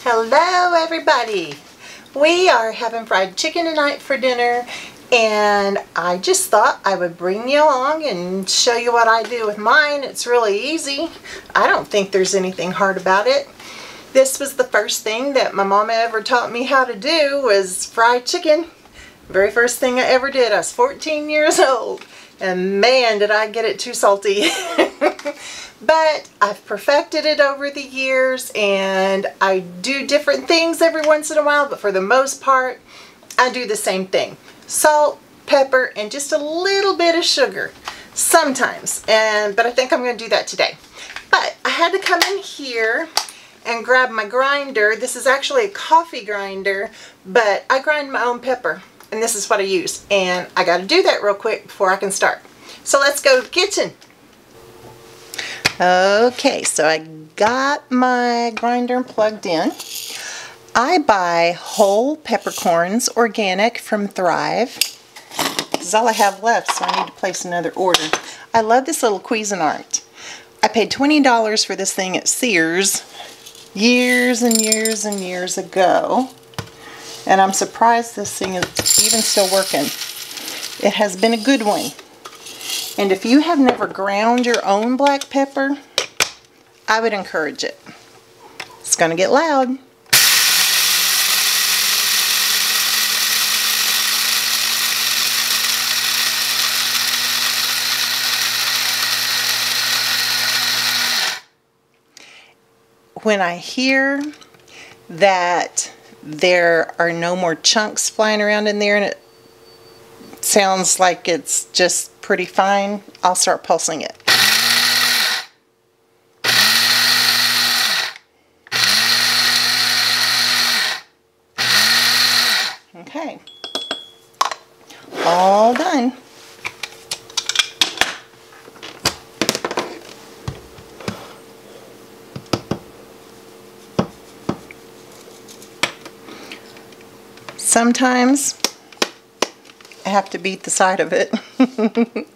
Hello everybody! We are having fried chicken tonight for dinner, and I just thought I would bring you along and show you what I do with mine. It's really easy. I don't think there's anything hard about it. This was the first thing that my mama ever taught me how to do, was fried chicken. Very first thing I ever did. I was 14 years old, and man did I get it too salty. But I've perfected it over the years, and I do different things every once in a while, but for the most part I do the same thing. Salt, pepper, and just a little bit of sugar sometimes, but I think I'm going to do that today. But I had to come in here and grab my grinder. This is actually a coffee grinder, but I grind my own pepper, and this is what I use, and I got to do that real quick before I can start. So let's go to the kitchen. Okay, so I got my grinder plugged in. I buy whole peppercorns, organic, from Thrive. This is all I have left, so I need to place another order. I love this little Cuisinart. I paid $20 for this thing at Sears years and years and years ago, and I'm surprised this thing is even still working. It has been a good one. And if you have never ground your own black pepper, I would encourage it. It's going to get loud. When I hear that there are no more chunks flying around in there and it sounds like it's just pretty fine, I'll start pulsing it. Okay, all done. Sometimes I have to beat the side of it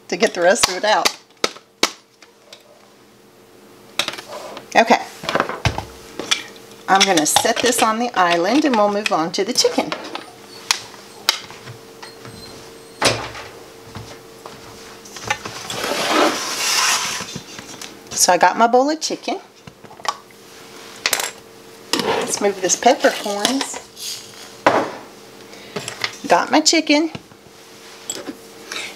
to get the rest of it out. Okay, I'm going to set this on the island and we'll move on to the chicken. So I got my bowl of chicken. Let's move this peppercorns. Got my chicken.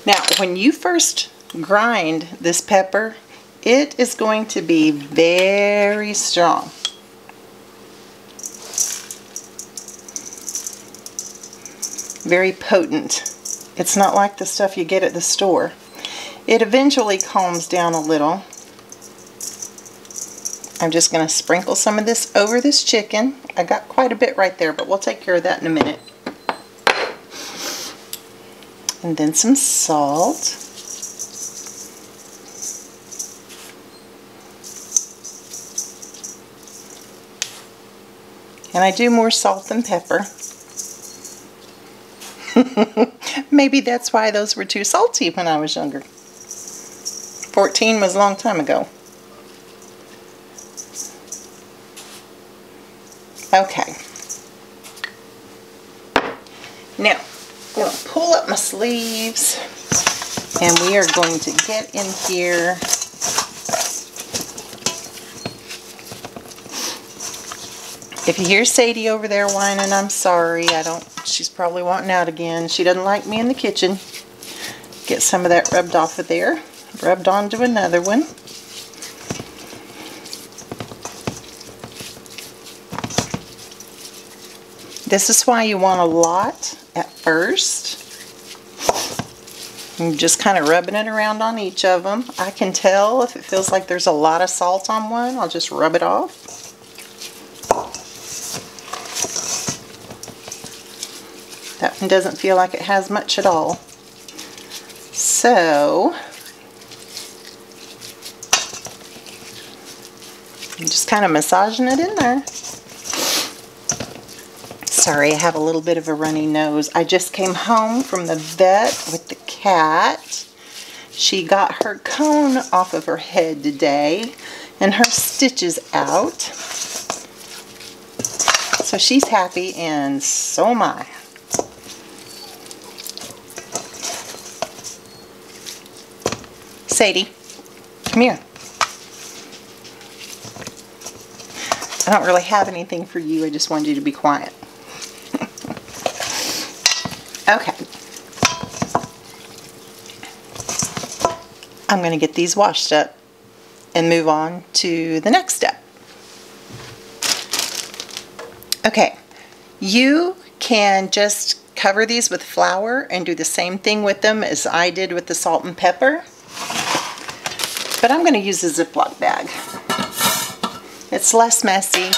Now, when you first grind this pepper, it is going to be very strong. Very potent. It's not like the stuff you get at the store. It eventually calms down a little. I'm just going to sprinkle some of this over this chicken. I got quite a bit right there, but we'll take care of that in a minute. And then some salt. And I do more salt than pepper. Maybe that's why those were too salty when I was younger. 14 was a long time ago. Okay. Now, I'm going to pull up my sleeves, and we are going to get in here. If you hear Sadie over there whining, I'm sorry. She's probably wanting out again. She doesn't like me in the kitchen. Get some of that rubbed off of there. Rubbed onto another one. This is why you want a lot at first. I'm just kind of rubbing it around on each of them. I can tell if it feels like there's a lot of salt on one. I'll just rub it off. That one doesn't feel like it has much at all. So I'm just kind of massaging it in there. Sorry, I have a little bit of a runny nose. I just came home from the vet with the cat. She got her cone off of her head today and her stitches out. So she's happy and so am I. Sadie, come here. I don't really have anything for you. I just wanted you to be quiet. Okay. I'm going to get these washed up and move on to the next step. Okay, you can just cover these with flour and do the same thing with them as I did with the salt and pepper. But I'm going to use a Ziploc bag. It's less messy.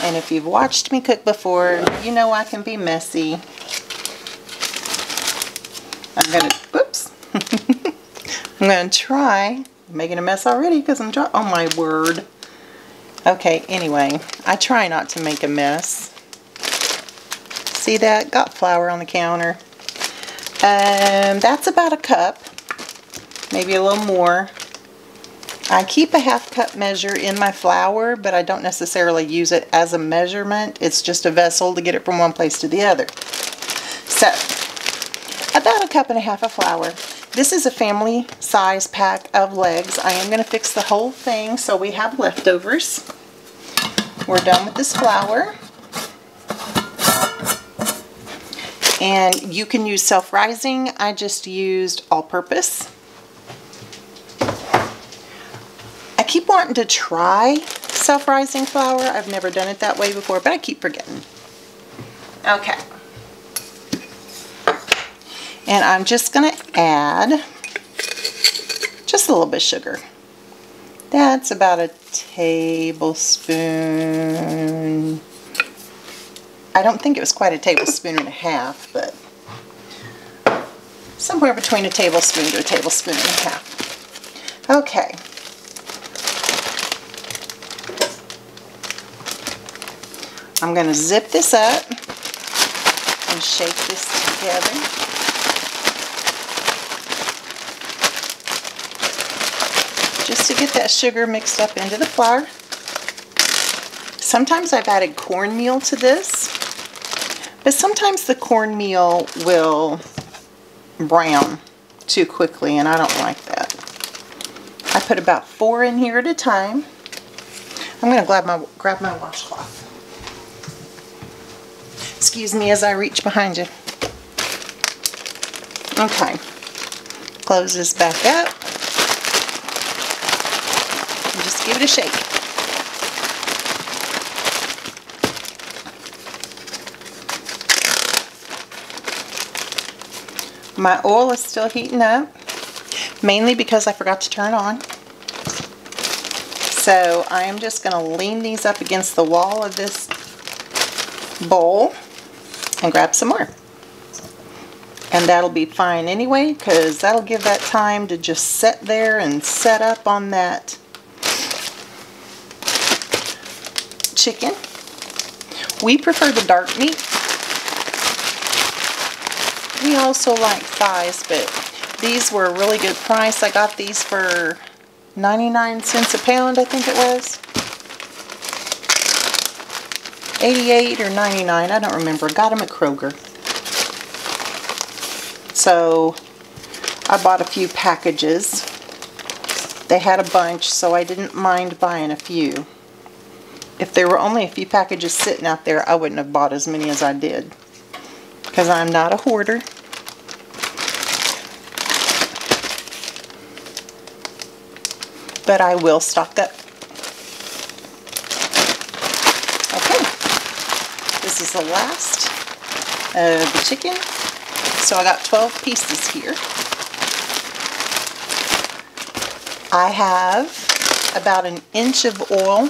And if you've watched me cook before, you know I can be messy. I'm going to, whoops. I'm going to try. I'm making a mess already because I'm oh my word. Okay, anyway, I try not to make a mess. See that? Got flour on the counter. That's about a cup. Maybe a little more. I keep a ½ cup measure in my flour, but I don't necessarily use it as a measurement. It's just a vessel to get it from one place to the other. So, about 1.5 cups of flour. This is a family size pack of legs. I am going to fix the whole thing so we have leftovers. We're done with this flour. And you can use self-rising. I just used all-purpose. I keep wanting to try self-rising flour. I've never done it that way before, but I keep forgetting. Okay. And I'm just going to add just a little bit of sugar. That's about a tablespoon. I don't think it was quite a tablespoon and a half, but somewhere between a tablespoon to a tablespoon and a half. Okay. I'm going to zip this up and shake this together. Just to get that sugar mixed up into the flour. Sometimes I've added cornmeal to this, but sometimes the cornmeal will brown too quickly, and I don't like that. I put about 4 in here at a time. I'm going to grab my washcloth. Excuse me as I reach behind you. Okay. Close this back up. And just give it a shake. My oil is still heating up, mainly because I forgot to turn it on. So I am just going to lean these up against the wall of this bowl and grab some more. And that'll be fine anyway, because that'll give that time to just sit there and set up on that chicken. We prefer the dark meat. We also like thighs, but these were a really good price. I got these for 99 cents a pound, I think it was. 88 or 99, I don't remember. Got them at Kroger. So I bought a few packages. They had a bunch, so I didn't mind buying a few. If there were only a few packages sitting out there, I wouldn't have bought as many as I did, because I'm not a hoarder. But I will stock up. Okay, this is the last of the chicken. So I got 12 pieces here. I have about 1 inch of oil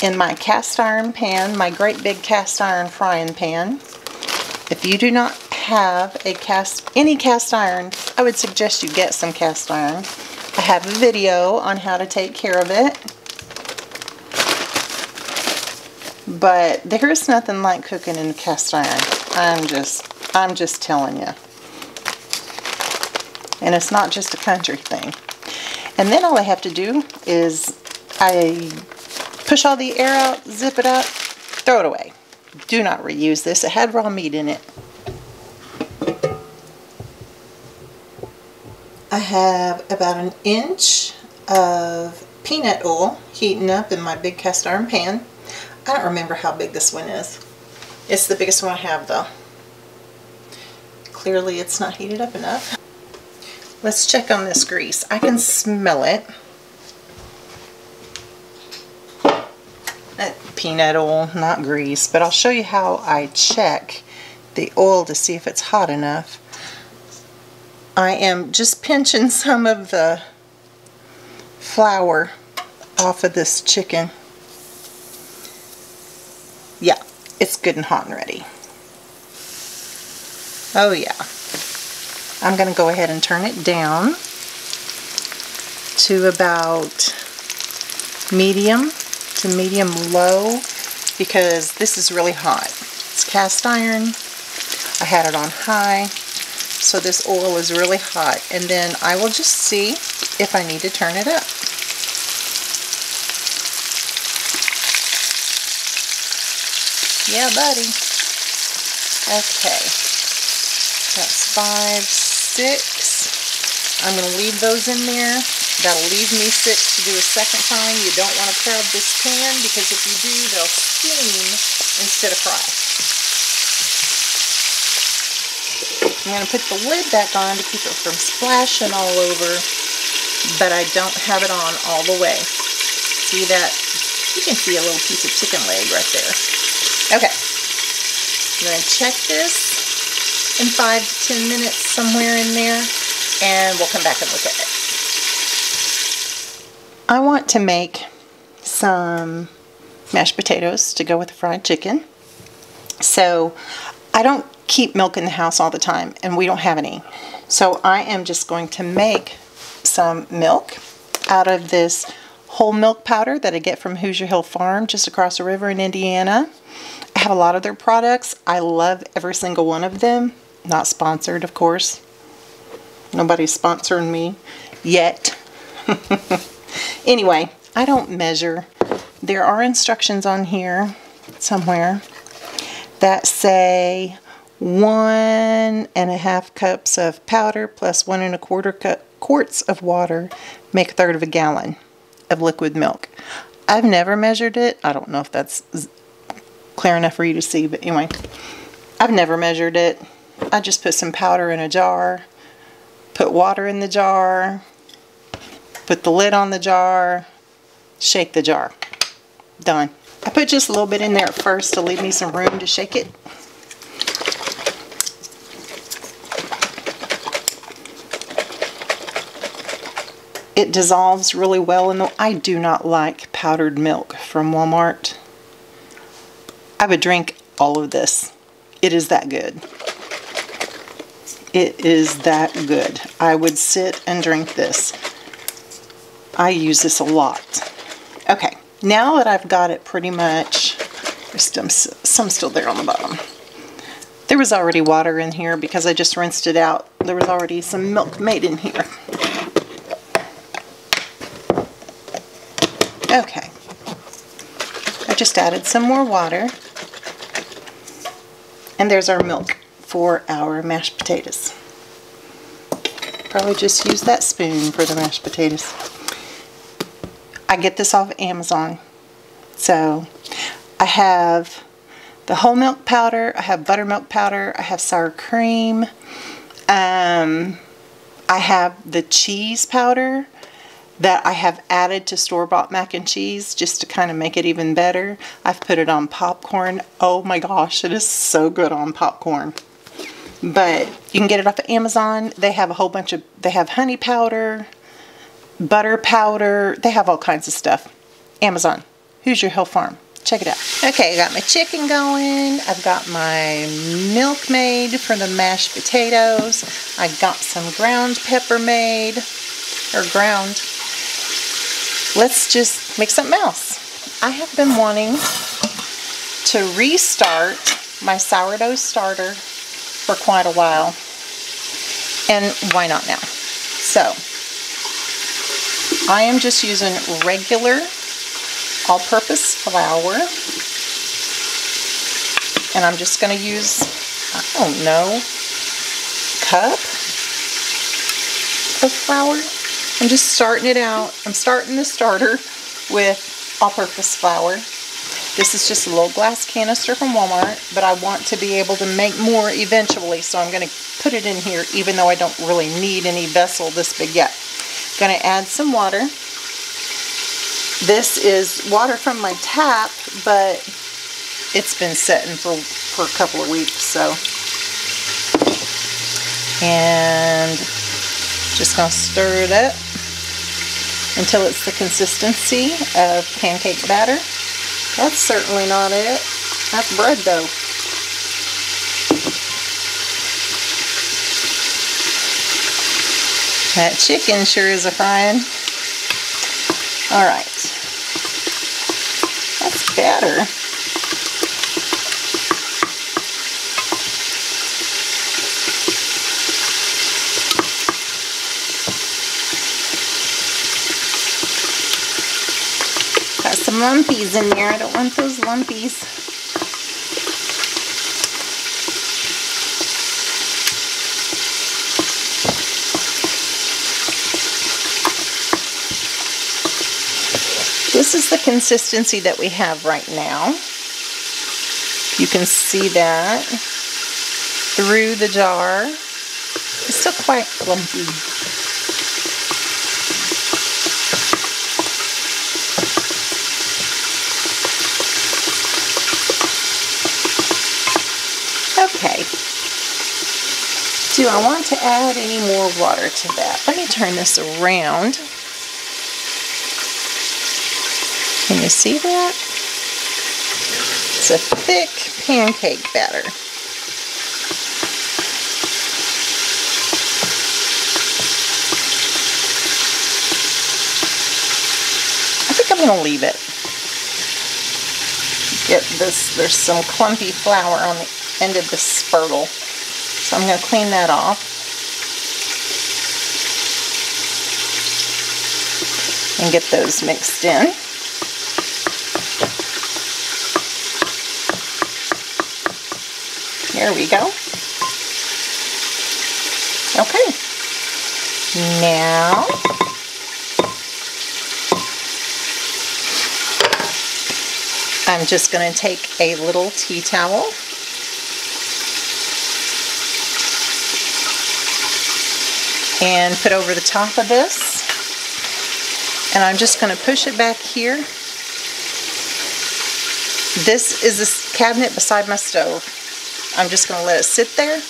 in my cast iron pan, my great big cast iron frying pan. If you do not have any cast iron, I would suggest you get some cast iron. I have a video on how to take care of it. But there is nothing like cooking in cast iron. I'm just telling you. And it's not just a country thing. And then all I have to do is I push all the air out, zip it up, Throw it away. Do not reuse this. It had raw meat in it. I have about an inch of peanut oil heating up in my big cast iron pan. I don't remember how big this one is. It's the biggest one I have though. Clearly it's not heated up enough. Let's check on this grease. I can smell it. Peanut oil, not grease, but I'll show you how I check the oil to see if it's hot enough. I am just pinching some of the flour off of this chicken. Yeah, it's good and hot and ready. Oh yeah. I'm going to go ahead and turn it down to about medium to medium low because this is really hot. It's cast iron. I had it on high, so this oil is really hot, and then I will just see if I need to turn it up. Yeah, buddy. Okay. That's 5, 6. I'm going to leave those in there. That'll leave me 6 to do a second time. You don't want to crowd this pan because if you do, they'll steam instead of fry. I'm going to put the lid back on to keep it from splashing all over, but I don't have it on all the way. See that? You can see a little piece of chicken leg right there. Okay. I'm going to check this in 5 to 10 minutes somewhere in there, and we'll come back and look at it. I want to make some mashed potatoes to go with the fried chicken. So I don't keep milk in the house all the time, and we don't have any. So I am just going to make some milk out of this whole milk powder that I get from Hoosier Hill Farm just across the river in Indiana. I have a lot of their products. I love every single one of them. Not sponsored, of course. Nobody's sponsoring me yet. Anyway, I don't measure. There are instructions on here somewhere that say 1½ cups of powder plus 1 1/4 quarts of water make 1/3 of a gallon of liquid milk. I've never measured it. I don't know if that's clear enough for you to see, but anyway, I've never measured it. I just put some powder in a jar, put water in the jar, put the lid on the jar, shake the jar. Done. I put just a little bit in there at first to leave me some room to shake it. It dissolves really well, and I do not like powdered milk from Walmart. I would drink all of this. It is that good. It is that good. I would sit and drink this. I use this a lot. Okay, now that I've got it pretty much, there's some still there on the bottom. There was already water in here because I just rinsed it out. There was already some milk made in here. Okay, I just added some more water, and there's our milk for our mashed potatoes. Probably just use that spoon for the mashed potatoes. I get this off Amazon. So I have the whole milk powder, I have buttermilk powder, I have sour cream, I have the cheese powder that I have added to store-bought mac and cheese just to kind of make it even better. I've put it on popcorn. Oh my gosh, it is so good on popcorn. But you can get it off of Amazon. They have a whole bunch of, they have honey powder, butter powder, they have all kinds of stuff. Amazon, Hoosier Hill Farm. Check it out. Okay, I got my chicken going. I've got my milk made for the mashed potatoes. I got some ground pepper made, or ground. Let's just make something else. I have been wanting to restart my sourdough starter for quite a while, and why not now? So I am just using regular all-purpose flour, And I'm just going to use, I don't know, cup of flour. I'm just starting it out. I'm starting the starter with all-purpose flour. This is just a little glass canister from Walmart, but I want to be able to make more eventually, so I'm going to put it in here even though I don't really need any vessel this big yet. Going to add some water. This is water from my tap, but it's been setting for a couple of weeks, so. And just going to stir it up until it's the consistency of pancake batter. That's certainly not it. That's bread dough. That chicken sure is a frying. Alright. That's better. Got some lumpies in there. I don't want those lumpies. This is the consistency that we have right now. You can see that through the jar. It's still quite lumpy. Okay. Do I want to add any more water to that? Let me turn this around. Can you see that? It's a thick pancake batter. I think I'm going to leave it. Get this, there's some clumpy flour on the end of the spurtle. So I'm going to clean that off. And get those mixed in. There we go. Okay. Now, I'm just going to take a little tea towel and put over the top of this, and I'm just going to push it back here. This is a cabinet beside my stove. I'm just going to let it sit there,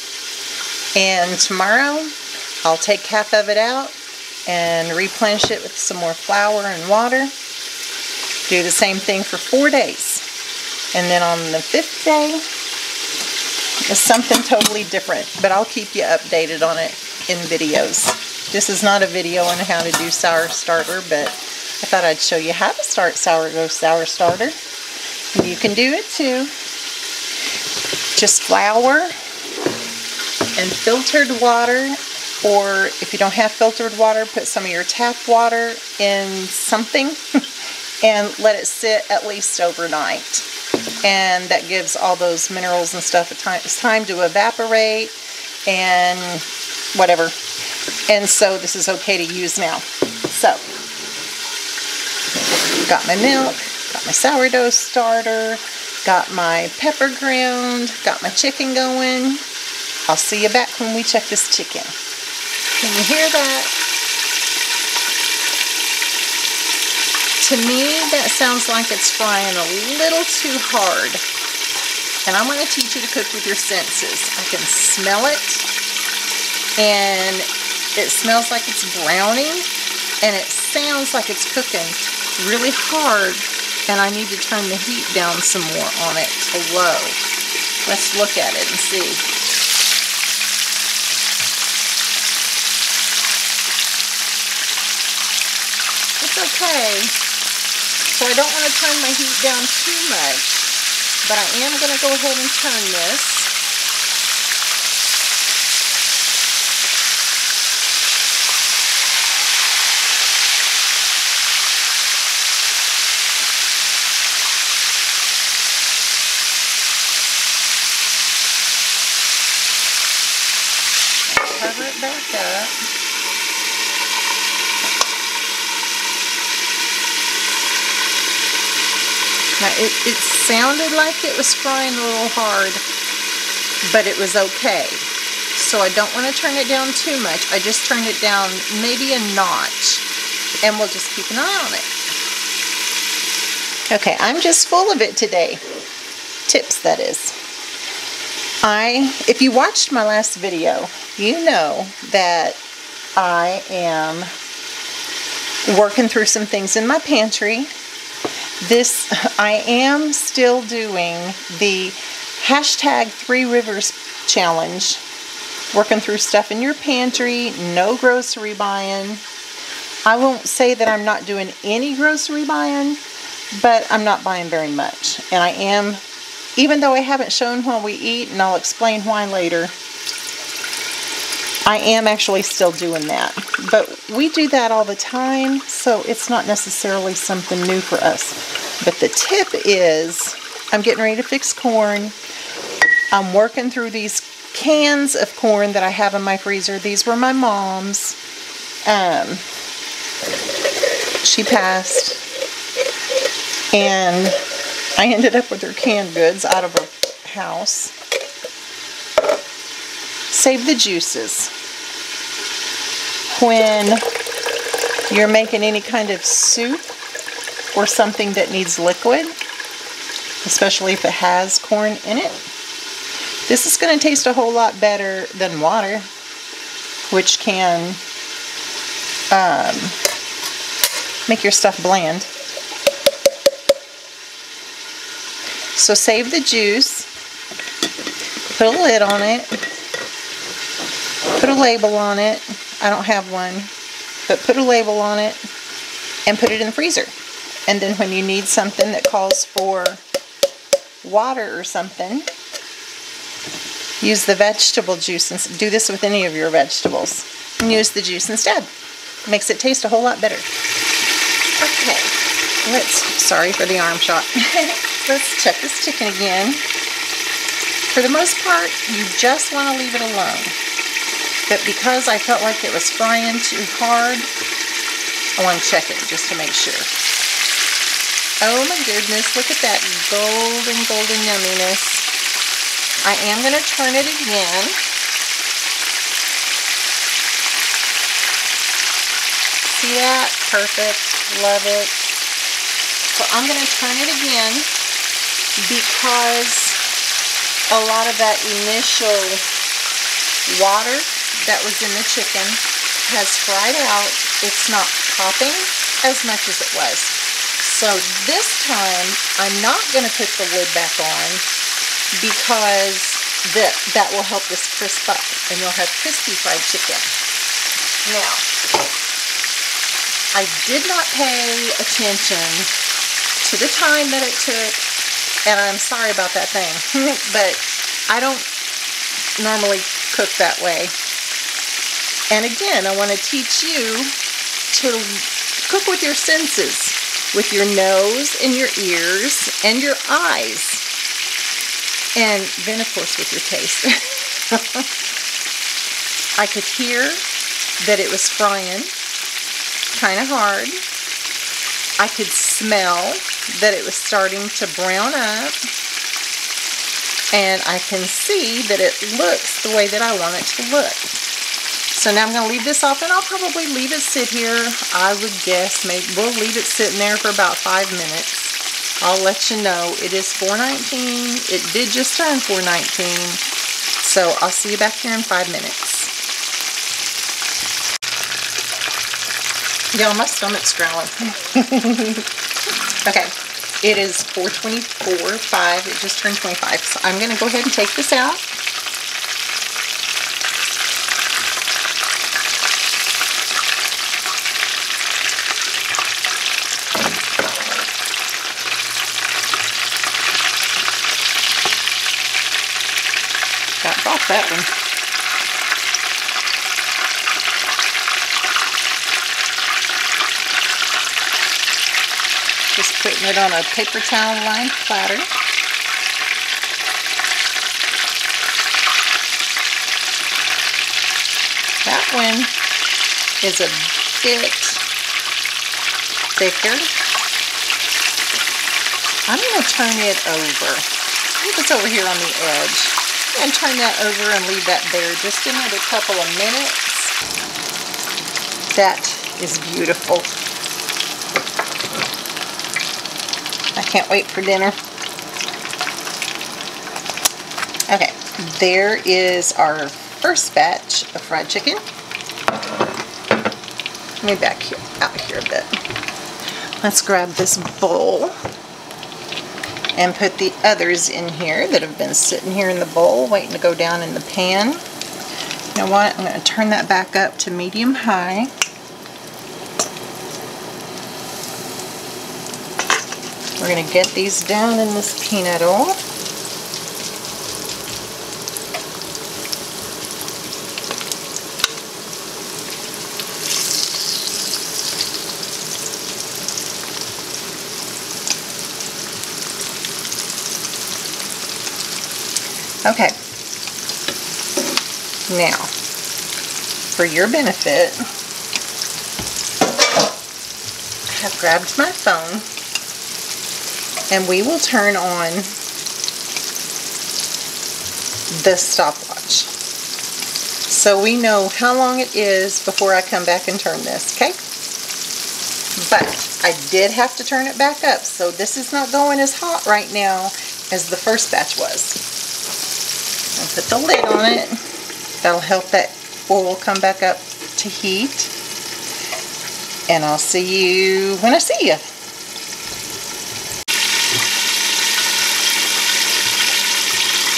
and tomorrow I'll take half of it out and replenish it with some more flour and water. Do the same thing for 4 days, and then on the 5th day it's something totally different, but I'll keep you updated on it in videos. This is not a video on how to do sour starter, but I thought I'd show you how to start sourdough sour starter, and you can do it too. Just flour and filtered water, or if you don't have filtered water, put some of your tap water in something and let it sit at least overnight. And that gives all those minerals and stuff time to evaporate and whatever. And so this is okay to use now. So, got my milk, got my sourdough starter, got my pepper ground, got my chicken going. I'll see you back when we check this chicken. Can you hear that? To me, that sounds like it's frying a little too hard. And I'm going to teach you to cook with your senses. I can smell it, and it smells like it's browning, and it sounds like it's cooking really hard. And I need to turn the heat down some more on it to low. Let's look at it and see. It's okay. So I don't want to turn my heat down too much, but I am going to go ahead and turn this. cover it back up. Now it sounded like it was frying a little hard, but it was okay. So I don't want to turn it down too much. I just turned it down maybe a notch, and we'll just keep an eye on it. Okay, I'm just full of it today. Tips, that is. If you watched my last video, you know that I am working through some things in my pantry. I am still doing the hashtag 3 Rivers challenge. Working through stuff in your pantry, no grocery buying. I won't say that I'm not doing any grocery buying, but I'm not buying very much. And I am, even though I haven't shown while we eat, and I'll explain why later, I am actually still doing that. But we do that all the time, so it's not necessarily something new for us. But the tip is, I'm getting ready to fix corn. I'm working through these cans of corn that I have in my freezer. These were my mom's. She passed, and I ended up with her canned goods out of her house. Save the juices. When you're making any kind of soup or something that needs liquid, especially if it has corn in it, this is going to taste a whole lot better than water, which can make your stuff bland. So save the juice, put a lid on it, put a label on it. I don't have one, but put a label on it and put it in the freezer. And then when you need something that calls for water or something, use the vegetable juice, and do this with any of your vegetables, and use the juice instead. Makes it taste a whole lot better. Okay, sorry for the arm shot. Let's check this chicken again. For the most part, you just want to leave it alone. But because I felt like it was frying too hard, I want to check it just to make sure. Oh my goodness, look at that golden yumminess. I am going to turn it again. See that? Perfect. Love it. So I'm going to turn it again because a lot of that initial water that was in the chicken has fried out. It's not popping as much as it was. So this time I'm not going to put the lid back on because that will help this crisp up and you'll have crispy fried chicken. Now, I did not pay attention to the time that it took, and I'm sorry about that thing, but I don't normally cook that way. And again, I want to teach you to cook with your senses, with your nose and your ears and your eyes, and then of course with your taste. I could hear that it was frying kind of hard. I could smell that it was starting to brown up, and I can see that it looks the way that I want it to look. So now I'm going to leave this off, and I'll probably leave it sit here. I would guess maybe we'll leave it sitting there for about 5 minutes. I'll let you know. It is 4:19. It did just turn 4:19. So I'll see you back here in 5 minutes. Y'all, my stomach's growling. Okay, it is 4:24, it just turned 25. So I'm going to go ahead and take this out. Got off that one. Just putting it on a paper towel lined platter. That one is a bit thicker. I'm going to turn it over. I think it's over here on the edge. And turn that over and leave that there just another couple of minutes. That is beautiful. I can't wait for dinner. Okay, there is our first batch of fried chicken. Let me back here, out here a bit. Let's grab this bowl and put the others in here that have been sitting here in the bowl waiting to go down in the pan. You know what? I'm going to turn that back up to medium-high. We're going to get these down in this peanut oil. Okay, now, for your benefit, I have grabbed my phone and we will turn on the stopwatch so we know how long it is before I come back and turn this, okay? But I did have to turn it back up, so this is not going as hot right now as the first batch was. I'll put the lid on it. That'll help that oil come back up to heat. And I'll see you when I see you.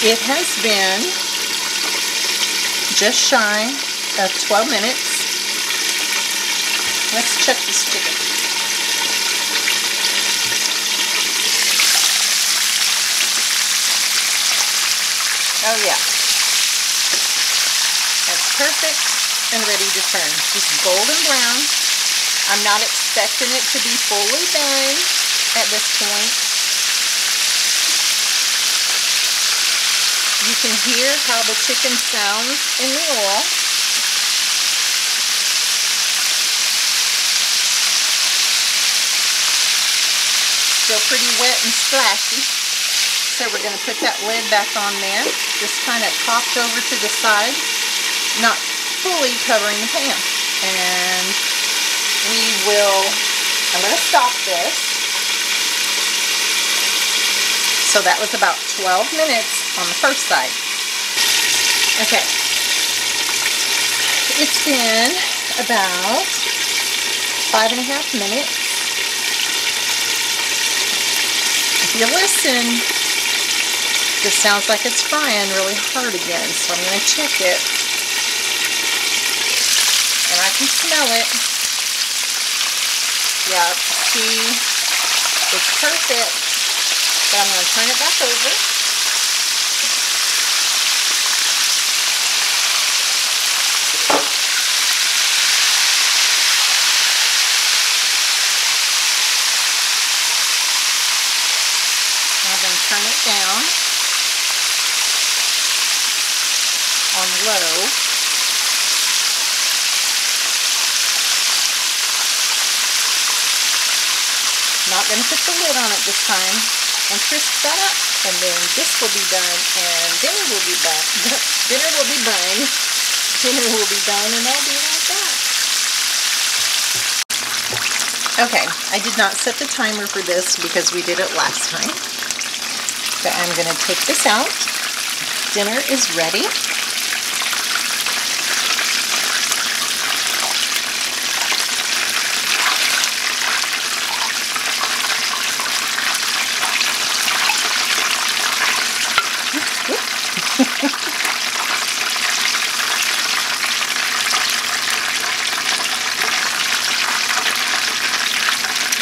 It has been just shy of 12 minutes. Let's check this chicken. Oh yeah, that's perfect and ready to turn. Just golden brown. I'm not expecting it to be fully done at this point. You can hear how the chicken sounds in the oil. Still pretty wet and splashy. So we're going to put that lid back on there, just kind of cocked over to the side, not fully covering the pan. And I'm going to stop this. So that was about 12 minutes on the first side. Okay. It's been about 5.5 minutes. If you listen, this sounds like it's frying really hard again, so I'm going to check it. And I can smell it. Yep, see, it's perfect. But I'm going to turn it back over. Now then turn it down on low. Not going to put the lid on it this time, and crisp that up, and then this will be done, and dinner will be done. Dinner will be done. Dinner will be done, and I'll be right back. Okay, I did not set the timer for this because we did it last time. But I'm going to take this out. Dinner is ready.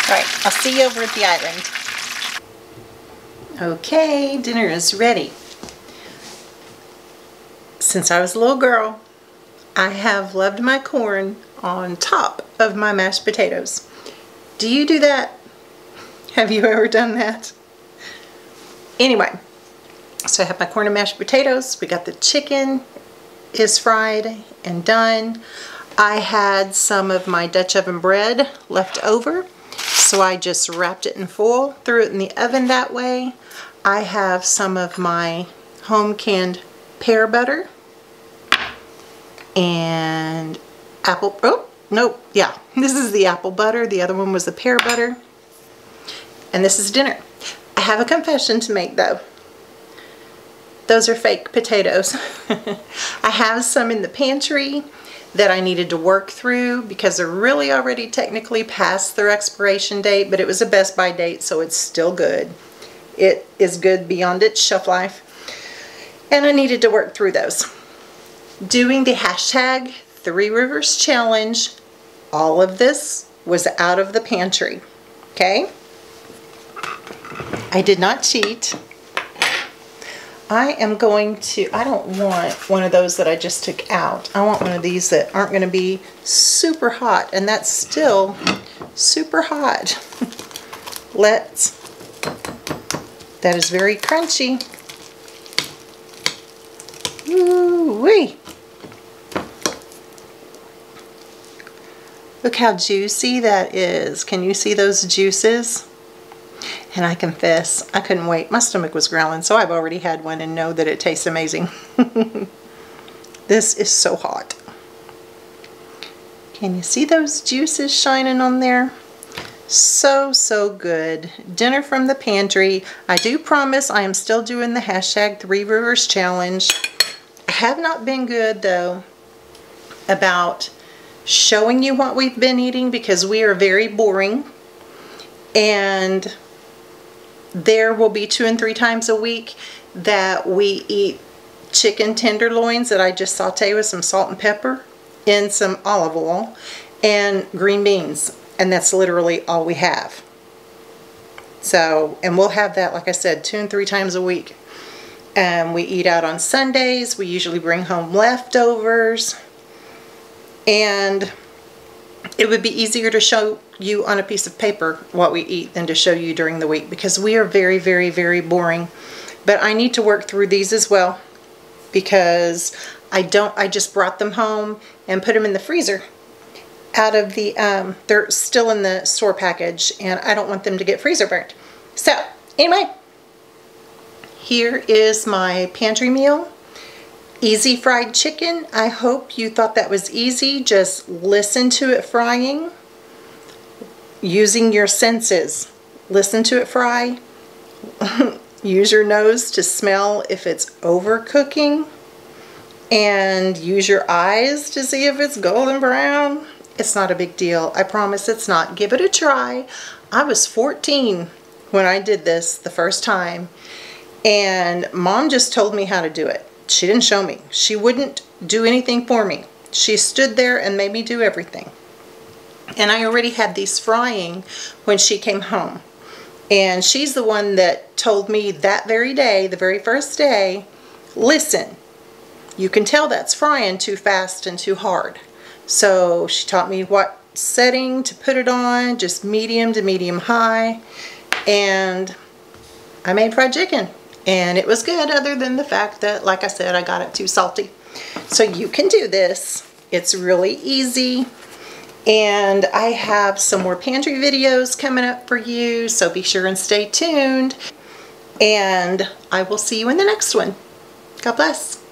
Alright, I'll see you over at the island. Okay, dinner is ready. Since I was a little girl, I have loved my corn on top of my mashed potatoes. Do you do that? Have you ever done that? Anyway, so I have my corn and mashed potatoes. We got the chicken is fried and done. I had some of my Dutch oven bread left over, so I just wrapped it in foil, threw it in the oven that way. I have some of my home canned pear butter and apple, oh, nope, yeah, this is the apple butter. The other one was the pear butter. And this is dinner. I have a confession to make though. Those are fake potatoes. I have some in the pantry that I needed to work through because they're really already technically past their expiration date, but it was a Best By date, so it's still good. It is good beyond its shelf life. And I needed to work through those. Doing the hashtag 3 Rivers Challenge, all of this was out of the pantry, okay? I did not cheat. I am going to, I don't want one of those that I just took out. I want one of these that aren't going to be super hot, and that's still super hot. That is very crunchy. Ooh-wee. Look how juicy that is. Can you see those juices? And I confess, I couldn't wait. My stomach was growling, so I've already had one and know that it tastes amazing. This is so hot. Can you see those juices shining on there? So, so good. Dinner from the pantry. I do promise I am still doing the hashtag 3 Rivers Challenge. I have not been good, though, about showing you what we've been eating because we are very boring. And there will be 2 and 3 times a week that we eat chicken tenderloins that I just saute with some salt and pepper and some olive oil and green beans, and that's literally all we have. So, and we'll have that, like I said, 2 and 3 times a week. And we eat out on Sundays. We usually bring home leftovers, and it would be easier to show you on a piece of paper what we eat than to show you during the week because we are very, very, very boring. But I need to work through these as well because I just brought them home and put them in the freezer out of the, they're still in the store package and I don't want them to get freezer burnt. So anyway, here is my pantry meal. Easy fried chicken. I hope you thought that was easy. Just listen to it frying using your senses. Listen to it fry. Use your nose to smell if it's overcooking. And use your eyes to see if it's golden brown. It's not a big deal. I promise it's not. Give it a try. I was 14 when I did this the first time. And Mom just told me how to do it. She didn't show me. She wouldn't do anything for me. She stood there and made me do everything. And I already had these frying when she came home. And she's the one that told me that very day, the very first day, listen, you can tell that's frying too fast and too hard. So she taught me what setting to put it on, just medium to medium high. And I made fried chicken. And it was good other than the fact that, like I said, I got it too salty. So you can do this. It's really easy. And I have some more pantry videos coming up for you, so be sure and stay tuned. And I will see you in the next one. God bless.